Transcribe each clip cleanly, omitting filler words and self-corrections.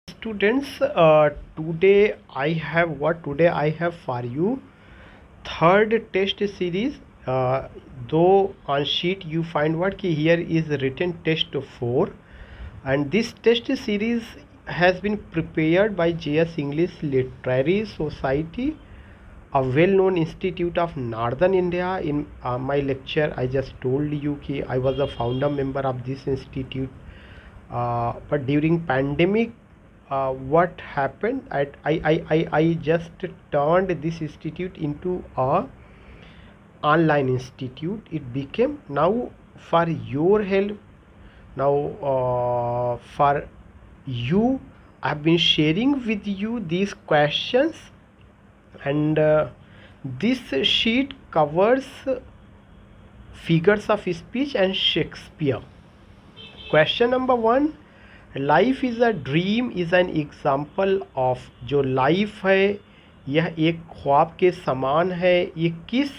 Students, today I have for you third test series. Though on sheet you find what ki here is written test 4, and this test series has been prepared by JS English Literary Society, a well-known institute of Northern India. In my lecture I just told you ki I was a founder member of this institute, but during pandemic, what happened, I just turned this institute into a online institute. It became now for your help. Now for you, I've been sharing with you these questions, and this sheet covers figures of speech and Shakespeare. Question number 1, life is a dream is an example of. जो life है यह एक ख्वाब के समान है, ये किस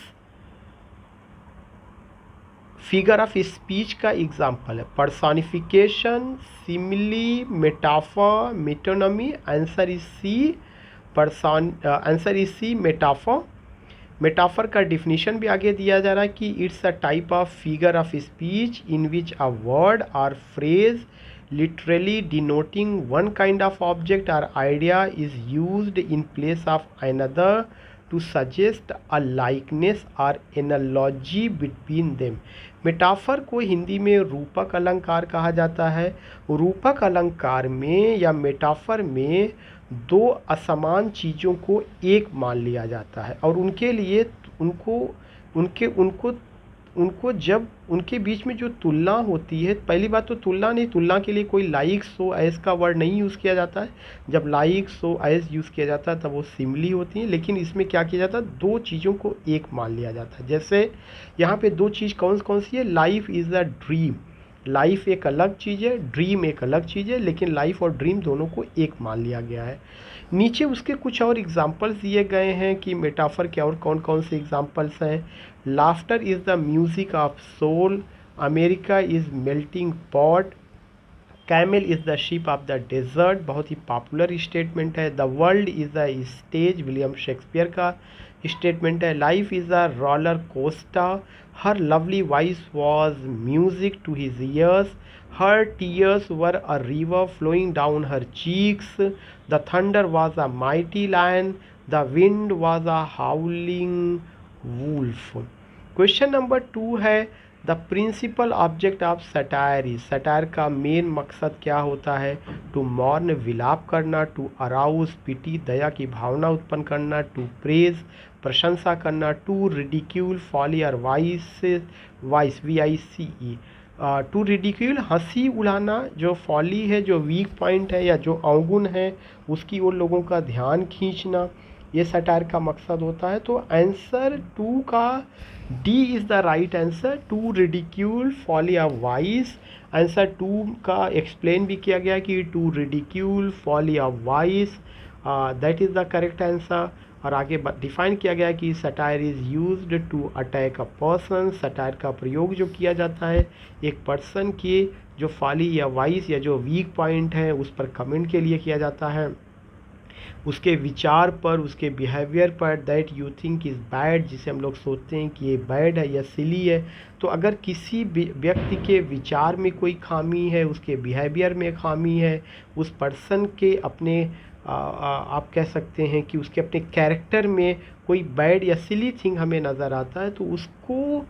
फिगर ऑफ स्पीच का एग्जाम्पल है? Personification, simile, metaphor, metonymy. Answer is C, answer is C, metaphor. Metaphor का डिफिनीशन भी आगे दिया जा रहा है कि it's a type of figure of speech in which a word or phrase literally denoting one kind of object or idea is used in place of another to suggest a likeness or analogy between them. Metaphor को हिंदी में रूपक अलंकार कहा जाता है। रूपक अलंकार में या मेटाफर में दो असमान चीज़ों को एक मान लिया जाता है और उनके लिए उनको जब उनके बीच में जो तुलना होती है, पहली बात तो तुलना के लिए कोई लाइक सो एज का वर्ड नहीं यूज़ किया जाता है। जब लाइक सो एज यूज़ किया जाता है तब वो सिमिली होती है, लेकिन इसमें क्या किया जाता है, दो चीज़ों को एक मान लिया जाता है। जैसे यहाँ पे दो चीज़ कौन कौन सी है? Life is a dream, life एक अलग चीज़ है, ड्रीम एक अलग चीज़ है, लेकिन लाइफ और ड्रीम दोनों को एक मान लिया गया है। नीचे उसके कुछ और एग्जाम्पल्स दिए गए हैं कि मेटाफर के और कौन कौन से एग्जाम्पल्स हैं। Laughter is the music of soul, America is melting pot, camel is the ship of the desert, बहुत ही पॉपुलर स्टेटमेंट है। The world is the stage, William Shakespeare का स्टेटमेंट है। Life is a roller coaster, her lovely voice was music to his ears, her tears were a river flowing down her cheeks, the thunder was a mighty lion, the wind was a howling wolf. Question number 2 है, the principal object of satire is. Satire का main मकसद क्या होता है? To mourn, विलाप करना, to arouse, पिटी, दया की भावना उत्पन्न करना, टू प्रेज, प्रशंसा करना, टू रिडिक्यूल, फॉली और वाइस VICE। टू रिडिक्यूल हंसी उड़ाना, जो फॉली है, जो वीक पॉइंट है या जो अवगुण है उसकी ओर लोगों का ध्यान खींचना, ये सटायर का मकसद होता है। तो आंसर 2 का D is the right answer, to ridicule, folly of vice. Answer 2 का एक्सप्लेन भी किया गया कि to ridicule, folly of vice, that is the correct answer. और आगे डिफाइन किया गया कि satire is used to attack a person. Satire का प्रयोग जो किया जाता है एक पर्सन के जो फॉली या वाइस या जो वीक पॉइंट है उस पर कमेंट के लिए किया जाता है, उसके विचार पर, उसके बिहेवियर पर। That you think is bad, जिसे हम लोग सोचते हैं कि ये बैड है या सिली है। तो अगर किसी व्यक्ति के विचार में कोई खामी है, उसके बिहेवियर में खामी है, उस पर्सन के अपने आप कह सकते हैं कि उसके अपने कैरेक्टर में कोई बैड या सिली थिंग हमें नज़र आता है, तो उसको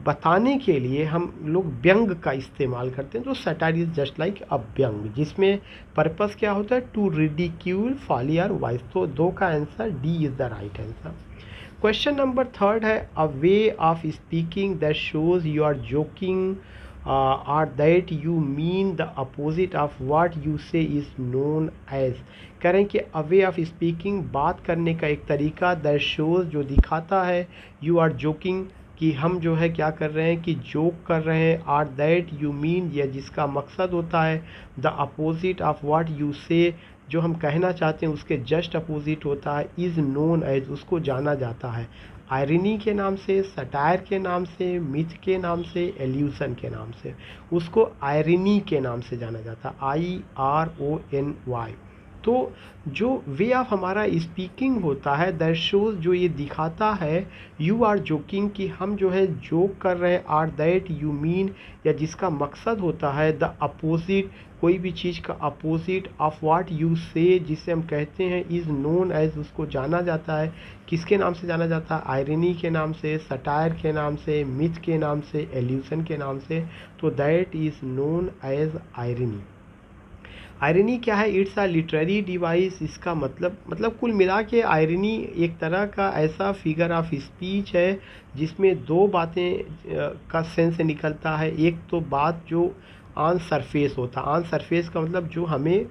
बताने के लिए हम लोग व्यंग का इस्तेमाल करते हैं। तो satire is just like a व्यंग, जिसमें पर्पस क्या होता है? टू रिडिक्यूल, फॉली और वाइस। तो 2 का answer D is the right answer. Question number 3 है, a way of speaking that shows you are joking और that you mean the opposite of what you say is known as. कह रहे हैं कि अ way of speaking, बात करने का एक तरीका, दैट शोज, जो दिखाता है, यू आर जोकिंग, कि हम जो है क्या कर रहे हैं कि जोक कर रहे हैं, आर दैट यू मीन, या जिसका मकसद होता है, the opposite of what you से, जो हम कहना चाहते हैं उसके जस्ट अपोजिट होता है, इज़ नोन एज, उसको जाना जाता है। आयरनी के नाम से, सटायर के नाम से, मिथ के नाम से, एल्यूशन के नाम से। उसको आयरनी के नाम से जाना जाता, IRONY। तो जो वे ऑफ हमारा स्पीकिंग होता है, दैट शोज, जो ये दिखाता है यू आर जोकिंग, कि हम जो है जोक कर रहे हैं, आर दैट यू मीन, या जिसका मकसद होता है द अपोजिट, कोई भी चीज़ का अपोजिट ऑफ व्हाट यू से, जिसे हम कहते हैं इज़ नोन एज, उसको जाना जाता है। किसके नाम से जाना जाता है? आयरनी के नाम से, सटायर के नाम से, मिथ के नाम से, एल्यूशन के नाम से। तो that is known as irony. Irony क्या है? It's a literary device. इसका मतलब कुल मिला के आयरनी एक तरह का ऐसा फिगर ऑफ स्पीच है जिसमें दो बातें का सेंस निकलता है। एक तो बात जो ऑन सरफेस होता है, ऑन सरफेस का मतलब जो हमें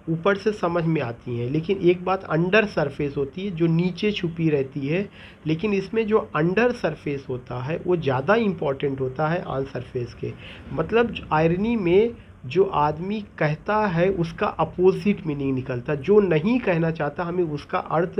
ऊपर से समझ में आती हैं, लेकिन एक बात अंडर सरफेस होती है जो नीचे छुपी रहती है। लेकिन इसमें जो अंडर सरफेस होता है वो ज़्यादा इम्पॉर्टेंट होता है ऑन सरफेस के। मतलब आयरनी में जो आदमी कहता है उसका अपोजिट मीनिंग निकलता है, जो नहीं कहना चाहता हमें उसका अर्थ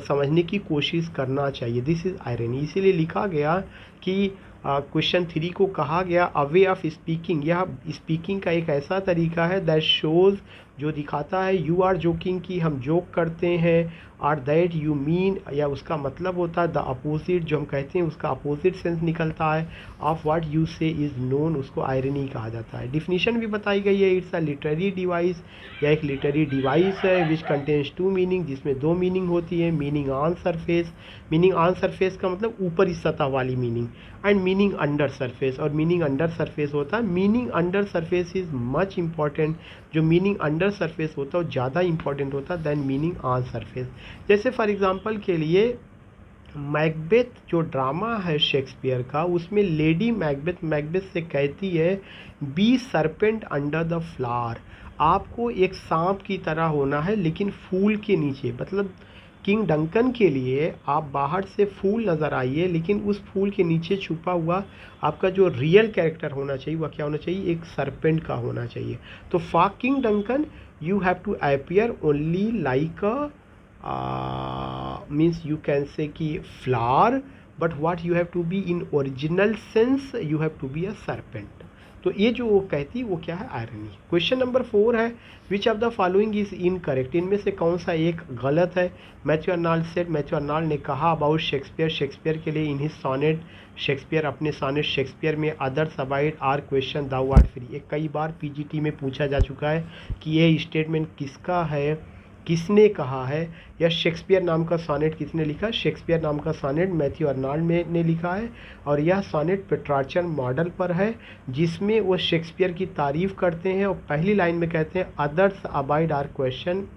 समझने की कोशिश करना चाहिए। This is irony. इसीलिए लिखा गया कि क्वेश्चन 3 को कहा गया अ वे ऑफ स्पीकिंग। यह स्पीकिंग का एक ऐसा तरीका है दैट शोज़, जो दिखाता है यू आर जोकिंग, कि हम जोक करते हैं, और दैट यू मीन, या उसका मतलब होता है द अपोजिट, जो हम कहते हैं उसका अपोजिट सेंस निकलता है, of what you say is known, उसको आयरनी कहा जाता है। डिफिनीशन भी बताई गई है, इट्स अ लिटरेरी डिवाइस, या एक लिटरेरी डिवाइस है विच कंटेन्स टू मीनिंग, जिसमें दो मीनिंग होती है। Meaning on surface, meaning on surface का मतलब ऊपरी सतह वाली meaning, and meaning under surface, और मीनिंग अंडर सरफेस होता है। Meaning under surface is much important. जो मीनिंग अंडर सरफेस होता है वो ज़्यादा इंपॉर्टेंट होता है दैन मीनिंग ऑन सरफेस। जैसे फॉर एग्जांपल के लिए मैकबेथ जो ड्रामा है शेक्सपियर का, उसमें लेडी मैकबेथ से कहती है be serpent under the flower, आपको एक सांप की तरह होना है लेकिन फूल के नीचे। मतलब किंग डंकन के लिए आप बाहर से फूल नज़र आइए, लेकिन उस फूल के नीचे छुपा हुआ आपका जो रियल कैरेक्टर होना चाहिए वह क्या होना चाहिए? एक सरपेंट का होना चाहिए। तो for King Duncan you have to appear only like a means you can say कि flower, but what you have to be in original sense you have to be a serpent। तो ये जो वो कहती है वो क्या है? आयरनी। क्वेश्चन नंबर 4 है which of the following is incorrect, इनमें से कौन सा एक गलत है? Matthew Arnold said, Matthew Arnold ने कहा अबाउट शेक्सपियर, शेक्सपियर के लिए इन हिज सोनेट, शेक्सपियर अपने सोनेट शेक्सपियर में, others abide our question thou art free. ये कई बार पीजीटी में पूछा जा चुका है कि ये स्टेटमेंट किसका है, किसने कहा है, या शेक्सपियर नाम का सोनेट किसने लिखा? शेक्सपियर नाम का सोनेट मैथ्यू अर्नाल्ड ने लिखा है, और यह सोनेट पेट्रार्चन मॉडल पर है, जिसमें वो शेक्सपियर की तारीफ़ करते हैं और पहली लाइन में कहते हैं अदर्स अबाइड आर क्वेश्चन।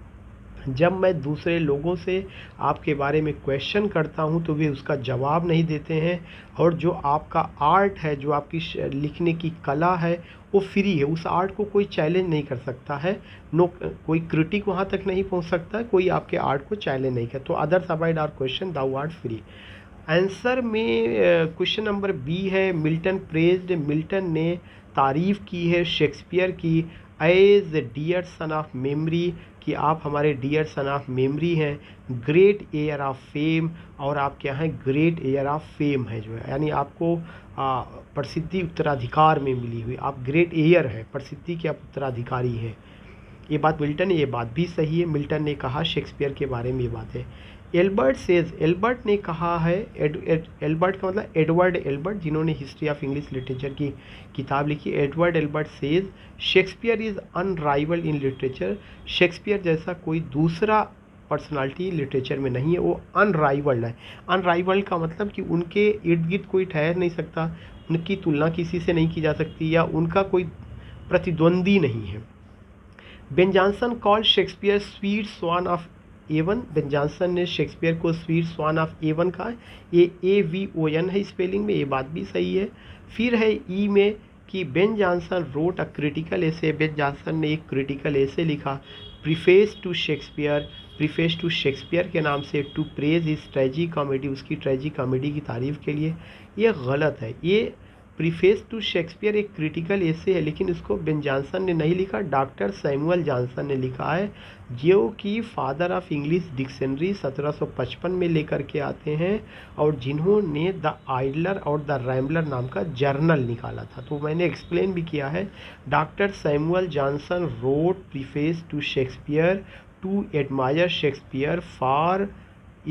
जब मैं दूसरे लोगों से आपके बारे में क्वेश्चन करता हूं तो वे उसका जवाब नहीं देते हैं, और जो आपका आर्ट है, जो आपकी लिखने की कला है वो फ्री है, उस आर्ट को कोई चैलेंज नहीं कर सकता है। नो, कोई क्रिटिक वहां तक नहीं पहुंच सकता है, कोई आपके आर्ट को चैलेंज नहीं कर। तो others abide our question thou art free. Answer में क्वेश्चन नंबर बी है मिल्टन प्रेज्ड, मिल्टन ने तारीफ़ की है शेक्सपियर की as dear son of memory, कि आप हमारे डियर सन ऑफ मेमरी हैं, ग्रेट एयर ऑफ फेम, और आप क्या हैं? ग्रेट एयर ऑफ फेम है जो है, यानी आपको प्रसिद्धि उत्तराधिकार में मिली हुई, आप ग्रेट एयर है, प्रसिद्धि के आप उत्तराधिकारी हैं। ये बात मिल्टन, ये बात भी सही है, मिल्टन ने कहा शेक्सपियर के बारे में ये बात है। एल्बर्ट सेज, एल्बर्ट ने कहा है, एल्बर्ट का मतलब एडवर्ड एल्बर्ट, जिन्होंने हिस्ट्री ऑफ इंग्लिश लिटरेचर की किताब लिखी। Edward Albert says Shakespeare is unrivalled in literature, Shakespeare जैसा कोई दूसरा पर्सनालिटी लिटरेचर में नहीं है, वो अनराइवल्ड है। अनराइवल्ड का मतलब कि उनके इर्द गिर्द कोई ठहर नहीं सकता, उनकी तुलना किसी से नहीं की जा सकती, या उनका कोई प्रतिद्वंदी नहीं है। Ben Jonson called Shakespeare sweet swan of Avon, Ben Jonson ने शेक्सपियर को स्वीट स्वान ऑफ एवन कहा। ये AVON है स्पेलिंग में, ये बात भी सही है। फिर है ई में कि Ben Jonson wrote a critical essay, Ben Jonson ने एक क्रिटिकल एसे लिखा preface to Shakespeare, preface to Shakespeare के नाम से, to praise his tragicomedy, उसकी ट्रेजी कॉमेडी की तारीफ़ के लिए। ये गलत है। ये प्रीफेस टू शेक्सपियर एक क्रिटिकल एसे है, लेकिन इसको बेन जॉनसन ने नहीं लिखा, डॉक्टर सैमुअल जॉनसन ने लिखा है, जो कि फादर ऑफ इंग्लिश डिक्शनरी 1755 में लेकर के आते हैं, और जिन्होंने द आइडलर और द रैम्बलर नाम का जर्नल निकाला था। तो मैंने एक्सप्लेन भी किया है, doctor Samuel Johnson wrote preface to Shakespeare to admire Shakespeare for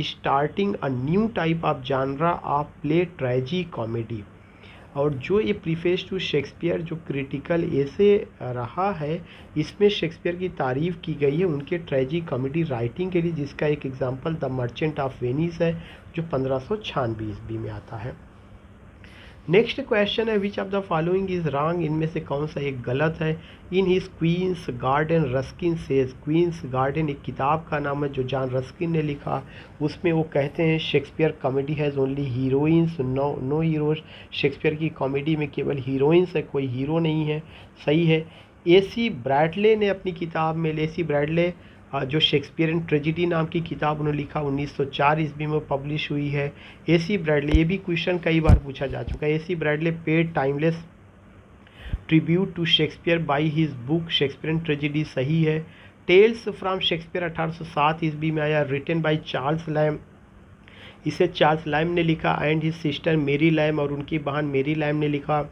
starting a new type of genre of play tragicomedy. और जो ये प्रीफेस टू शेक्सपियर जो क्रिटिकल ऐसे रहा है, इसमें शेक्सपियर की तारीफ़ की गई है उनके ट्रेजी कॉमेडी राइटिंग के लिए, जिसका एक example the Merchant of Venice है, जो 1596 ईस्वी में आता है। नेक्स्ट क्वेश्चन है, which of the following is wrong, इनमें से कौन सा एक गलत है। In his Queen's garden Ruskin says, Queen's garden एक किताब का नाम है जो जॉन रस्किन ने लिखा, उसमें वो कहते हैं Shakespeare comedy has only heroines no heroes, Shakespeare की कॉमेडी में केवल हीरोइंस है, कोई हीरो नहीं है, सही है। एसी ब्रैडले ने अपनी किताब में, एसी ब्रैडले जो शेक्सपियरन ट्रेजिडी नाम की किताब उन्होंने लिखा 1904 ईस्वी में पब्लिश हुई है। एसी ब्रैडले, ये भी क्वेश्चन कई बार पूछा जा चुका है, A C Bradley paid timeless tribute to Shakespeare by his book Shakespearean tragedy, सही है। टेल्स फ्रॉम शेक्सपियर 1807 ईस्वी में आया, रिटन बाई चार्ल्स लैम, इसे चार्ल्स लैम ने लिखा, and his sister Mary Lamb, और उनकी बहन मेरी लैम ने लिखा।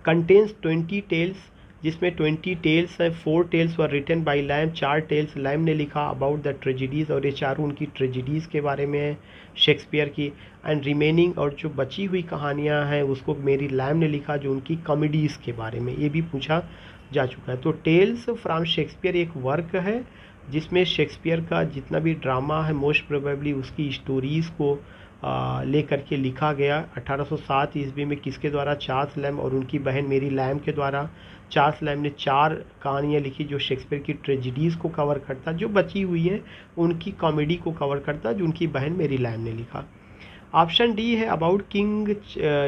कंटेन्स 20 टेल्स, जिसमें 20 टेल्स हैं, 4 tales were written by Lamb, 4 tales Lamb ने लिखा अबाउट द ट्रेजिडीज़, और ये चारों उनकी ट्रेजिडीज़ के बारे में है शेक्सपियर की। एंड रिमेनिंग, और जो बची हुई कहानियाँ हैं उसको मेरी लैम ने लिखा, जो उनकी कॉमेडीज़ के बारे में, ये भी पूछा जा चुका है। तो टेल्स फ्रॉम शेक्सपियर एक वर्क है जिसमें शेक्सपियर का जितना भी ड्रामा है मोस्ट प्रोबेबली उसकी स्टोरीज़ को लेकर के लिखा गया 1807 ईस्वी में, किसके द्वारा, चार्ल्स लैम और उनकी बहन मेरी लैम के द्वारा। चार्ल्स लैम ने 4 कहानियाँ लिखी जो शेक्सपियर की ट्रेजिडीज़ को कवर करता, जो बची हुई हैं उनकी कॉमेडी को कवर करता, जो उनकी बहन मेरी लैम ने लिखा। ऑप्शन डी है, about King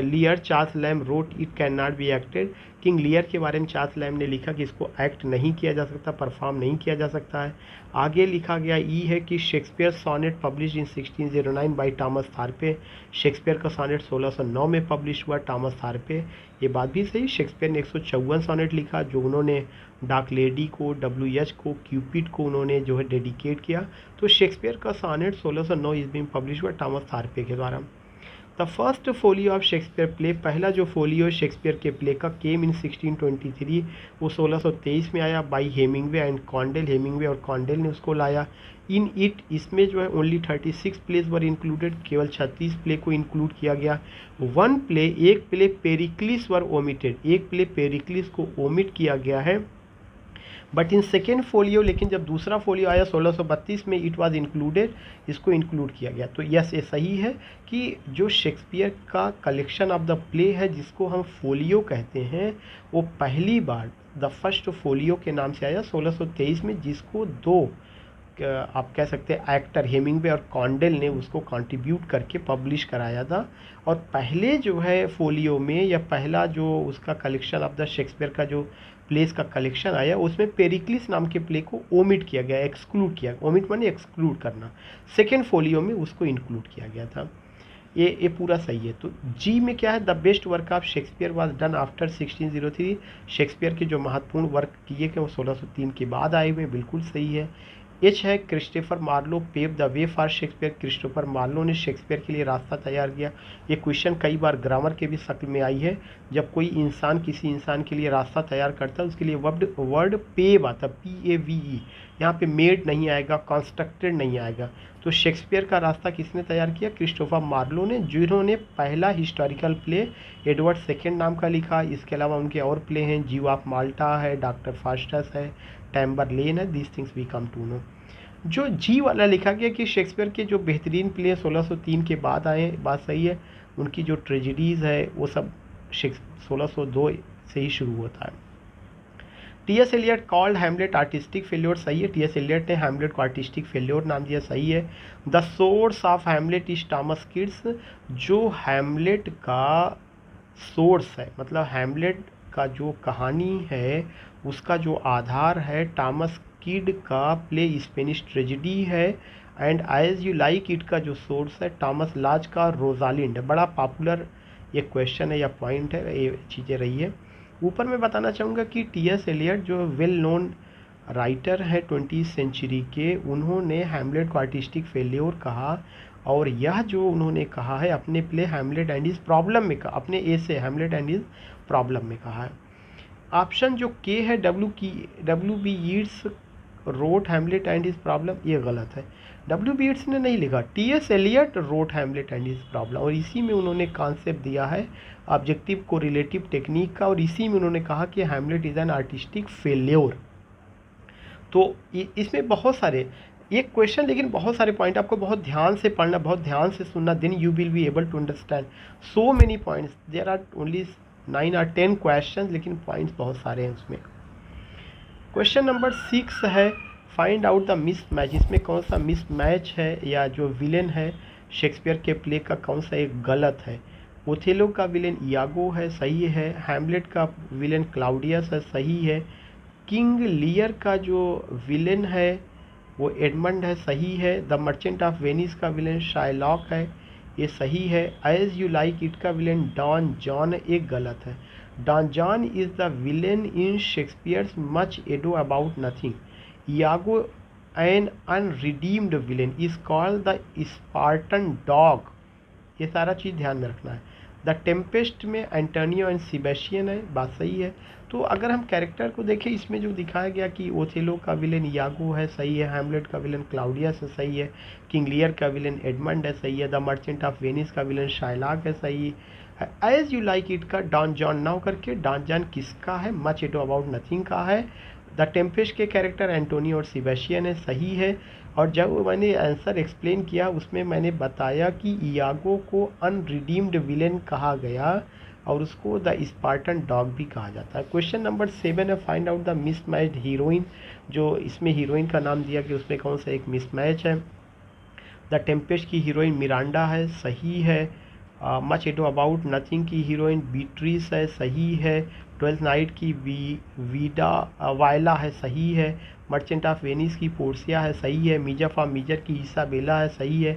Lear Charles Lamb wrote it can not be acted, King Lear के बारे में चार्ल्स लैम ने लिखा कि इसको एक्ट नहीं किया जा सकता, परफॉर्म नहीं किया जा सकता है। आगे लिखा गया ई है कि Shakespeare sonnet publish in 1609 by Thomas Thorpe, Shakespeare का सोनेट 1609 में पब्लिश हुआ टॉमस थारपे, ये बात भी सही। शेक्सपियर ने 154 सोनेट लिखा जो उन्होंने डार्क लेडी को, WH को, क्यूपिड को उन्होंने जो है डेडिकेट किया। तो शेक्सपियर का सोनेट 1609 ईस्वी में पब्लिश हुआ टॉमस थारपे के द्वारा। The first folio of Shakespeare play, पहला जो फोलियो शेक्सपियर के प्ले का केम इन 1623, वो 1623 में आया by Hemingway and Condell, Hemingway और कॉन्डेल ने उसको लाया। इन इट, इसमें जो है ओनली 36 प्लेस वर इंक्लूडेड, केवल 36 प्ले को इंक्लूड किया गया। वन प्ले, एक प्ले पेरिक्लिस वर ओमिटेड, एक प्ले पेरिक्लिस को ओमिट किया गया है। बट इन सेकेंड फोलियो, लेकिन जब दूसरा फोलियो आया 1632 में, इट वाज इंक्लूडेड, इसको इंक्लूड किया गया। तो यस, ये सही है कि जो शेक्सपियर का कलेक्शन ऑफ द प्ले है जिसको हम फोलियो कहते हैं, वो पहली बार द फर्स्ट फोलियो के नाम से आया 1623 में, जिसको 2 आप कह सकते हैं एक्टर हेमिंगवे और कॉन्डेल ने उसको कंट्रीब्यूट करके पब्लिश कराया था। और पहले जो है फोलियो में, या पहला जो उसका कलेक्शन ऑफ द शेक्सपियर का जो प्लेस का कलेक्शन आया, उसमें पेरिक्लिस नाम के प्ले को ओमिट किया गया, एक्सक्लूड किया, ओमिट माने एक्सक्लूड करना। सेकेंड फोलियो में उसको इंक्लूड किया गया था। ये पूरा सही है। तो जी में क्या है, the best work of Shakespeare was done after 1603, Shakespeare के जो महत्वपूर्ण वर्क किए गए वो 1603 के बाद आए हुए, बिल्कुल सही है। एच है, Christopher Marlowe paved the way for Shakespeare, Christopher Marlowe ने शेक्सपियर के लिए रास्ता तैयार किया। ये क्वेश्चन कई बार ग्रामर के भी शक्ल में आई है, जब कोई इंसान किसी इंसान के लिए रास्ता तैयार करता है उसके लिए वर्ड पेव आता, PAVE, यहाँ पे मेड नहीं आएगा, कंस्ट्रक्टेड नहीं आएगा। तो शेक्सपियर का रास्ता किसने तैयार किया, क्रिस्टोफर मार्लो ने, जिन्होंने पहला हिस्टोरिकल प्ले एडवर्ड सेकेंड नाम का लिखा। इसके अलावा उनके और प्ले हैं, जीव ऑफ माल्टा है, डॉक्टर फास्टस है, टैम्बरलेन है, these things we come to know. जो जी वाला लिखा गया कि शेक्सपियर के जो बेहतरीन प्ले 1603 के बाद आए, बात सही है। उनकी जो ट्रेजिडीज़ है वो सब 1602 से ही शुरू होता है। T.S. Eliot called Hamlet artistic failure, सही है। T.S. एलियट ने हैमलेट को आर्टिस्टिक फेल्योर नाम दिया, सही है। The source of Hamlet is Thomas kids, जो हैमलेट का सोर्स है, मतलब हैमलेट का जो कहानी है उसका जो आधार है टॉमस किड का प्ले स्पेनिश ट्रेजिडी है। And as you like it का जो सोर्स है टॉमस लाज का रोजालिंड, बड़ा पॉपुलर ये क्वेश्चन है या पॉइंट है, ये चीज़ें रही है। ऊपर मैं बताना चाहूँगा कि टी.एस. एलियट जो वेल नोन राइटर है 20वीं सेंचुरी के, उन्होंने हैमलेट को आर्टिस्टिक फेल्योर कहा, और यह जो उन्होंने कहा है अपने play Hamlet and his problem में कहा, अपने ए से हैमलेट एंड इज प्रॉब्लम में कहा है। ऑप्शन जो के है W.B. Yeats wrote Hamlet and his problem, ये गलत है। W.B. यीट्स ने नहीं लिखा, T S. Eliot wrote Hamlet and his problem, और इसी में उन्होंने कॉन्सेप्ट दिया है ऑब्जेक्टिव को रिलेटिव टेक्निक का, और इसी में उन्होंने कहा कि Hamlet is an artistic failure. तो इसमें बहुत सारे एक क्वेश्चन, लेकिन बहुत सारे पॉइंट आपको बहुत ध्यान से पढ़ना, बहुत ध्यान से सुनना, then you will be able to understand so many points. There are only 9 or 10 question, लेकिन पॉइंट्स बहुत सारे हैं उसमें। क्वेश्चन नंबर 6 है find out the mismatch. इसमें कौन सा मिस मैच है, या जो विलेन है शेक्सपियर के प्ले का कौन सा एक गलत है। ओथेलो का विलेन इयागो है, सही है। हैमलेट का विलेन क्लाउडियस है, सही है। किंग लियर का जो विलेन है वो एडमंड है, सही है। द मर्चेंट ऑफ वेनिस का विलेन शाइलॉक है, ये सही है। एज यू लाइक इट का विलेन डॉन जॉन एक गलत है। Don John is the villain in Shakespeare's Much Ado About Nothing. Iago an unredeemed villain is called the Spartan dog, ये सारा चीज़ ध्यान में रखना है। द टेम्पेस्ट में एंटोनियो एंड सेबेस्टियन है, बात सही है। तो अगर हम कैरेक्टर को देखें, इसमें जो दिखाया गया कि ओथेलो का विलेन इयागो है, सही है। हैमलेट का विलेन क्लाउडियस है, सही है। किंग लियर का विलेन एडमंड है, सही है। द मर्चेंट ऑफ वेनिस का विलेन शाइलॉक है, सही है। एज यू लाइक इट का डॉन जॉन नाउ करके, डॉन जॉन किसका है, मच एडो अबाउट नथिंग का है। द टेम्पेस्ट के कैरेक्टर एंटोनियो और सेबेस्टियन है, सही है। और जब मैंने आंसर एक्सप्लेन किया उसमें मैंने बताया कि इयागो को अनरिडीम्ड विलेन कहा गया, और उसको द स्पार्टन डॉग भी कहा जाता है। क्वेश्चन नंबर 7 है find out the mismatched heroine. जो इसमें हीरोइन का नाम दिया कि उसमें कौन सा एक मिसमैच है। द टेम्पेस्ट की हीरोइन मिरांडा है, सही है। मच एडो अबाउट नथिंग की हीरोइन बीट्रिस है, सही है। ट्वेल्थ नाइट की वायला है, सही है। मर्चेंट ऑफ वेनिस की पोर्सिया है, सही है। मीजर ऑफ मीजर की इसाबेला है, सही है।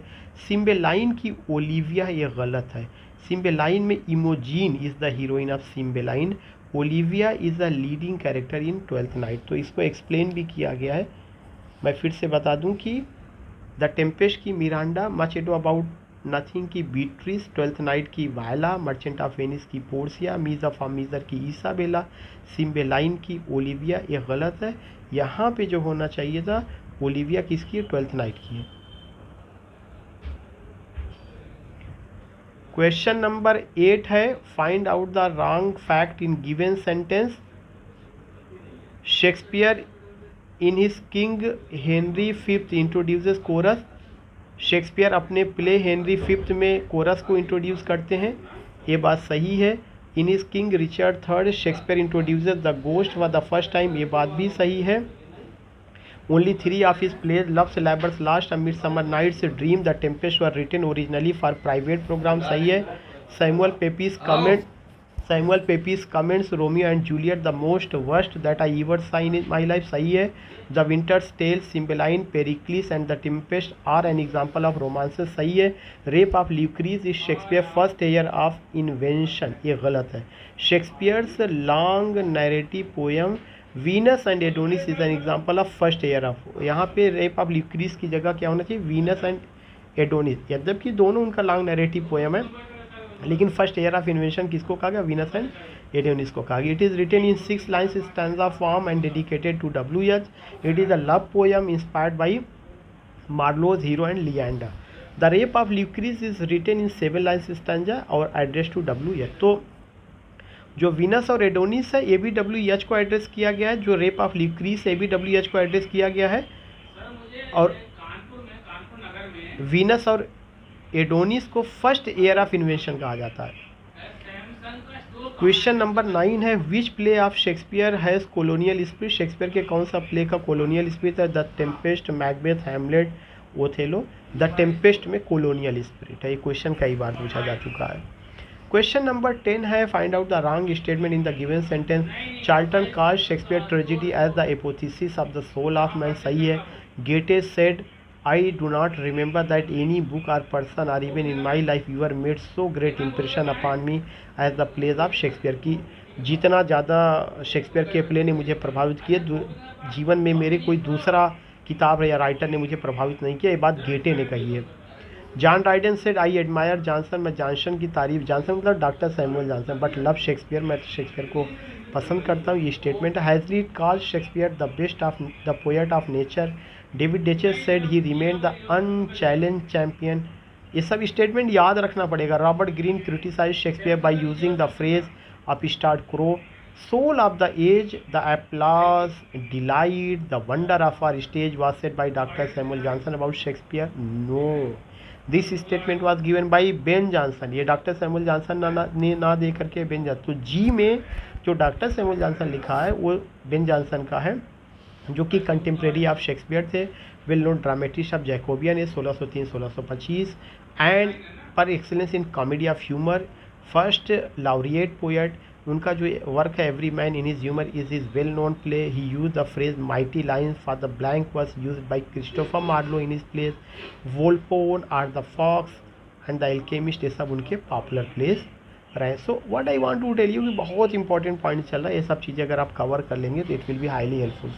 सिम्बेलाइन की ओलिविया, ये गलत है। सिम्बेलाइन में Imogen is the heroine of Cymbeline. Olivia is the leading character in Twelfth Night. तो इसको एक्सप्लेन भी किया गया है। मैं फिर से बता दूं कि द टेम्पेस्ट की Miranda, much Ado About nothing की बीट्रिस, ट्वेल्थ नाइट की वायला, मर्चेंट ऑफ वेनिस की पोर्सिया, मीज ऑफ मीजर की इसाबेला, सिम्बेलाइन की ओलिविया, ये गलत है। यहाँ पे जो होना चाहिए था ओलिविया किसकी है, ट्वेल्थ नाइट की है। क्वेश्चन नंबर 8 है find out the wrong fact in given sentence. Shakespeare in his King Henry fifth introduces chorus. Shakespeare अपने प्ले हेनरी फिफ्थ में कोरस को इंट्रोड्यूस करते हैं, ये बात सही है। In his King Richard third Shakespeare introduces the ghost for the first time, ये बात भी सही है। Only 3 of his plays love's labour's lost, midsummer night's, dream, the tempest were written originally for private program, सही है। Samuel Pepys comments Romeo and Juliet the most worst that I ever saw in my life, सही है। The Winter's Tale, Cymbeline, Pericles and the Tempest are an example of romances, सही है। Rape of Lucrece is Shakespeare first year of invention, ये गलत है। Shakespeare's long narrative poem Venus and Adonis is an example of first year of, यहाँ पे rape of ल्यूक्रीज की जगह क्या होना चाहिए, वीनस एंड एडोनिस, जबकि दोनों उनका लॉन्ग नैरेटिव पोएम है, लेकिन फर्स्ट ईयर ऑफ इन्वेंशन किसको कहा गया, वीनस एंड एडोनिस को कहा गया। It is written in 6 lines stanza form and dedicated to W.H. It is a love poem inspired by Marlowe's Hero and Leander. The rape of Lucrece is written in 7 lines stanza और address to W.H. तो जो Venus और Adonis है ये भी W.H. को address किया गया है, जो रेप ऑफ ल्यूक्रीज है भी W.H. को एड्रेस किया गया है, और वीनस और एडोनिस को फर्स्ट ईयर ऑफ इन्वेंशन कहा जाता है। क्वेश्चन नंबर 9 है which play of Shakespeare has colonial spirit. Shakespeare के कौन सा प्ले का कॉलोनियल स्पिरिट है, the Tempest, Macbeth, Hamlet, Othello. The Tempest में कॉलोनियल स्पिरिट है, ये क्वेश्चन कई बार पूछा जा चुका है। क्वेश्चन नंबर 10 है find out the wrong statement in the given sentence. Charlton called Shakespeare tragedy as the apotheosis of the soul of man, सही है। Goethe said I do not remember that any book or person or even in my life ever made so great impression upon me as the plays of Shakespeare की जितना ज़्यादा Shakespeare के play ने मुझे प्रभावित किया जीवन में मेरे कोई दूसरा किताब या राइटर ने मुझे प्रभावित नहीं किया, ये बात गेटे ने कही है। John Dryden said I admire Jonson, मैं जॉनसन की तारीफ, जॉनसन मतलब doctor Samuel Johnson, but love Shakespeare, मैं शेक्सपियर को पसंद करता हूँ। ये statement has read call Shakespeare the best of the poet of nature, David Daiches said he remain the unchallenge champion. ये सब स्टेटमेंट याद रखना पड़ेगा। Robert Greene criticise Shakespeare by using the phrase upstart crow, soul of the age, the applause, delight, the wonder of our stage was said by Dr. Samuel Johnson about Shakespeare? No. This statement was given by Ben Jonson. ये doctor Samuel Johnson ने ना दे करके Ben Jonson, तो जी में जो doctor Samuel Johnson लिखा है वो बेन जॉनसन का है, जो कि कंटेम्प्रेरी ऑफ शेक्सपियर थे, well known dramatist of Jacobean है 1603-1625 and par excellence in comedy of humour, first laureate poet. उनका जो वर्क है every man in his humour is his well known play, he use the phrase mighty lines for the blank was use by Christopher Marlowe in his plays, Volpone or the Fox and the Alchemist, ये सब उनके popular plays रहे। So what I want to tell you कि बहुत important point चल रहा है, ये सब चीज़ें अगर आप कवर कर लेंगे तो it will be highly helpful.